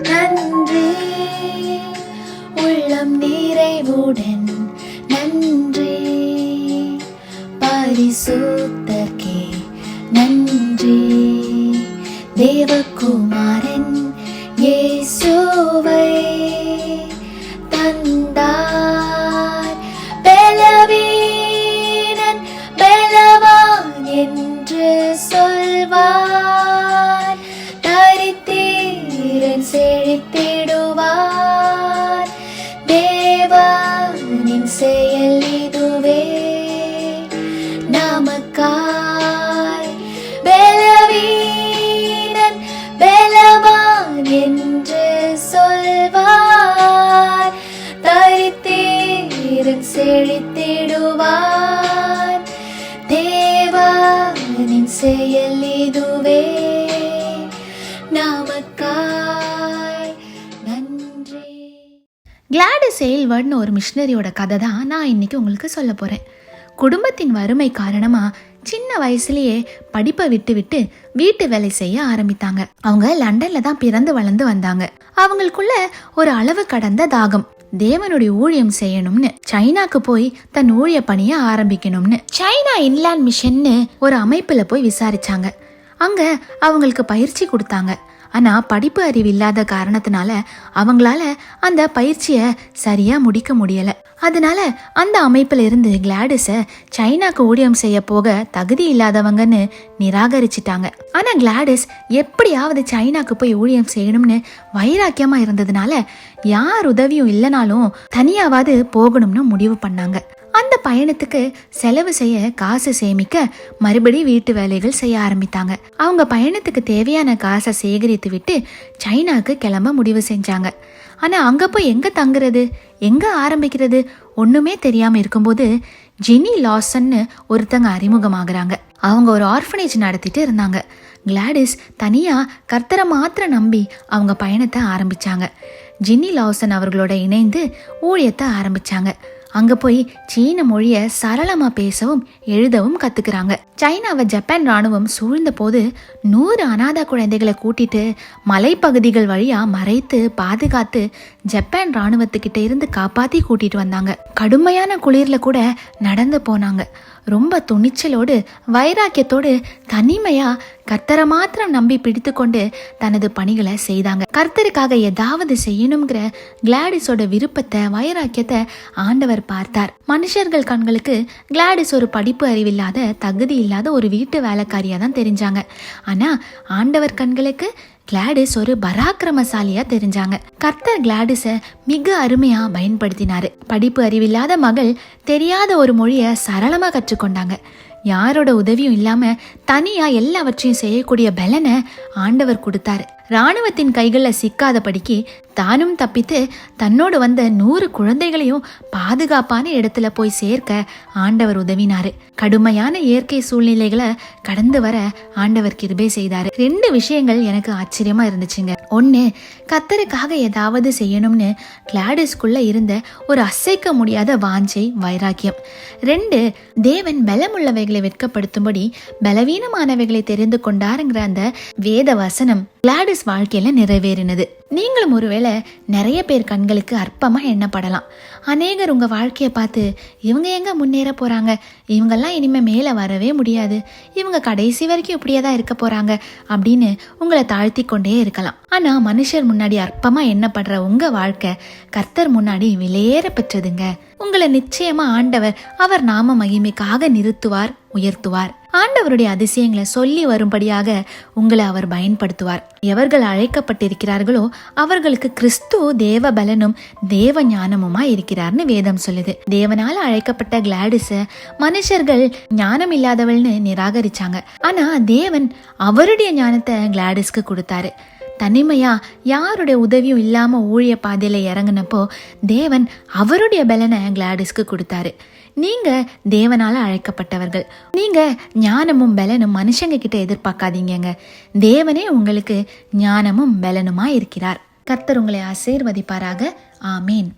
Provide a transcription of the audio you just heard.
நன்றி, உள்ளம் நிறைவுடன் நன்றி, பரிசுத்தர்க்கே நன்றி, தேவகுமாரன் இயேசுவை தந்தார். பலவீனன் பலவான் என்று சொல்வார், தரித்திரன் செழித்திடுவார். தேவனின் செயல் இதுவே நமக்காய். பலவீனன் பலவான் என்று சொல்வார், தரித்திரன் செழித்திடுவார். தேவனின் செயல் இதுவே நமக்காய். நன்றி. கிளாடிஸ் எயில்வர்ட்னு ஒரு மிஷினரியோட கதை தான் நான் இன்னைக்கு உங்களுக்கு சொல்ல போகிறேன். குடும்பத்தின் வறுமை காரணமாக சின்ன வயசுலேயே படிப்பை விட்டு வீட்டு வேலை செய்ய ஆரம்பித்தாங்க. அவங்க லண்டன்ல தான் பிறந்து வளர்ந்து வந்தாங்க. அவங்களுக்குள்ள ஒரு அளவு கடந்த தாகம், தேவனுடைய ஊழியம் செய்யணும்னு சைனாக்கு போய் தன் ஊழிய பணிய ஆரம்பிக்கணும்னு சைனா இன்லாண்ட் மிஷன்னு ஒரு அமைப்புல போய் விசாரிச்சாங்க. அங்க அவங்களுக்கு பயிற்சி கொடுத்தாங்க. ஆனா படிப்பு அறிவு இல்லாத காரணத்தினால அவங்களால அந்த பயிற்சியை சரியா முடிக்க முடியல. அதனால அந்த அமைப்புல இருந்து கிளாடிஸ சைனாக்கு ஊழியம் செய்ய போக தகுதி இல்லாதவங்கன்னு நிராகரிச்சிட்டாங்க. ஆனா கிளாடிஸ் எப்படியாவது சைனாக்கு போய் ஊழியம் செய்யணும்னு வைராக்கியமா இருந்ததுனால யார் உதவியும் இல்லைனாலும் தனியாவது போகணும்னு முடிவு பண்ணாங்க. அந்த பயணத்துக்கு செலவு செய்ய காசு சேமிக்க மறுபடி வீட்டு வேலைகள் செய்ய ஆரம்பித்தாங்க. அவங்க பயணத்துக்கு தேவையான காசை சேகரித்து விட்டு சைனாக்கு கிளம்ப முடிவு செஞ்சாங்க. ஆனா அங்க போய் எங்க தங்குறது, எங்க ஆரம்பிக்கிறது ஒண்ணுமே தெரியாம இருக்கும்போது ஜெனி லாசன்னு ஒருத்தங்க அறிமுகமாகறாங்க. அவங்க ஒரு ஆர்ஃபனேஜ் நடத்திட்டு இருந்தாங்க. கிளாடிஸ் தனியா கர்த்தரை மாத்திரம் நம்பி அவங்க பயணத்தை ஆரம்பிச்சாங்க. ஜெனி லாசன் அவர்களோட இணைந்து ஊழியத்தை ஆரம்பிச்சாங்க. அங்க போய் சீன மொழிய சரளமா பேசவும் எழுதவும் கத்துக்கிறாங்க. சைனாவை ஜப்பான் ராணுவம் சூழ்ந்த போது 100 அனாதை குழந்தைகளை கூட்டிட்டு மலைப்பகுதிகள் வழியா மறைத்து பாதுகாத்து ஜப்பான் ராணுவத்துக்கிட்ட இருந்து காப்பாத்தி கூட்டிட்டு வந்தாங்க. கடுமையான குளிர்ல கூட நடந்து போனாங்க. ரொம்ப துணிச்சலோடு வைராக்கியத்தோடு தனிமையா கர்த்தரை மாத்திரம் நம்பி பிடித்து கொண்டு தனது பணிகளை செய்தாங்க. கர்த்தருக்காக ஏதாவது செய்யணுங்கிற கிளாடிஸோட விருப்பத்தை வைராக்கியத்தை ஆண்டவர் பார்த்தார். மனுஷர்கள் கண்களுக்கு கிளாடிஸ் ஒரு படிப்பு அறிவில்லாத தகுதி இல்லாத ஒரு வீட்டு வேலைக்காரியா தான் தெரிஞ்சாங்க. ஆனா ஆண்டவர் கண்களுக்கு கிளாடிஸ் ஒரு பராக்கிரமசாலியா தெரிஞ்சாங்க. கர்த்தர் கிளாடிஸ மிக அருமையா பயன்படுத்தினாரு. படிப்பு அறிவில்லாத மகள் தெரியாத ஒரு மொழிய சரளமா கற்றுக்கொண்டாங்க. யாரோட உதவியும் இல்லாம தனியா எல்லாவற்றையும் செய்யக்கூடிய பலனை ஆண்டவர் கொடுத்தாரு. ராணுவத்தின் கைகள்ல சிக்காதபடிக்கு தானும் தப்பித்து தன்னோடு வந்த 100 குழந்தைகளையும் பாதுகாப்பான இடத்துல போய் சேர்க்க ஆண்டவர் உதவினாரு. கடுமையான இயற்கை சூழ்நிலைகளை கடந்து வர ஆண்டவர் கிருபை செய்தாரு. 2 விஷயங்கள் எனக்கு ஆச்சரியமா இருந்துச்சுங்க. 1, கர்த்தருக்காக ஏதாவது செய்யணும்னு கிளாடிஸ்குள்ள இருந்த ஒரு அசைக்க முடியாத வாஞ்சை வைராக்கியம். 2, தேவன் பலமுள்ளவைகளை வெட்கப்படுத்தும்படி பலவீனமானவைகளை தெரிந்து கொண்டாருங்கிற அந்த வேத வசனம் கிளாடிஸ் வாழ்க்கையில நிறைவேறினது. நீங்களும் ஒருவேளை நிறைய பேர் கண்களுக்கு அற்பமா எண்ணப்படலாம். அநேகர் உங்க வாழ்க்கையை பார்த்து இவங்க எங்க முன்னேற போறாங்க, இவங்கெல்லாம் இனிமே மேல வரவே முடியாது, இவங்க கடைசி வரைக்கும் இப்படியே தான் இருக்க போறாங்க அப்படின்னு உங்களை தாழ்த்தி கொண்டே இருக்கலாம். ஆனா மனுஷர் முன்னாடி அற்பமா எண்ணப்படுற உங்க வாழ்க்கை கர்த்தர் முன்னாடி விலையேற பெற்றதுங்க. உங்களை நிச்சயமா ஆண்டவர் அவர் நாம மகிமைக்காக நிறுத்துவார், உயர்த்துவார். ஆண்டவருடைய அதிசயங்களை சொல்லி வரும்படியாக உங்களை அவர் பயன்படுத்துவார். எவர்கள் அழைக்கப்பட்டிருக்கிறார்களோ அவர்களுக்கு கிறிஸ்து தேவ பலனும் தேவ ஞானமுமா இருக்கிறார்னு வேதம் சொல்லுது. தேவனால அழைக்கப்பட்ட கிளாடிஸ மனுஷர்கள் ஞானம் இல்லாதவள்னு நிராகரிச்சாங்க. ஆனா தேவன் அவருடைய ஞானத்தை கிளாடிஸ்க்கு கொடுத்தாரு. தனிமையா யாருடைய உதவியும் இல்லாம ஊழிய பாதையில இறங்கினப்போ தேவன் அவருடைய பலனை கிளாடிஸ்க்கு கொடுத்தாரு. நீங்க தேவனால அழைக்கப்பட்டவர்கள். நீங்க ஞானமும் பலனும் மனுஷங்க கிட்ட எதிர்பார்க்காதீங்க. தேவனே உங்களுக்கு ஞானமும் பலனுமா இருக்கிறார். கர்த்தர் உங்களை ஆசீர்வதிப்பாராக. ஆமீன்.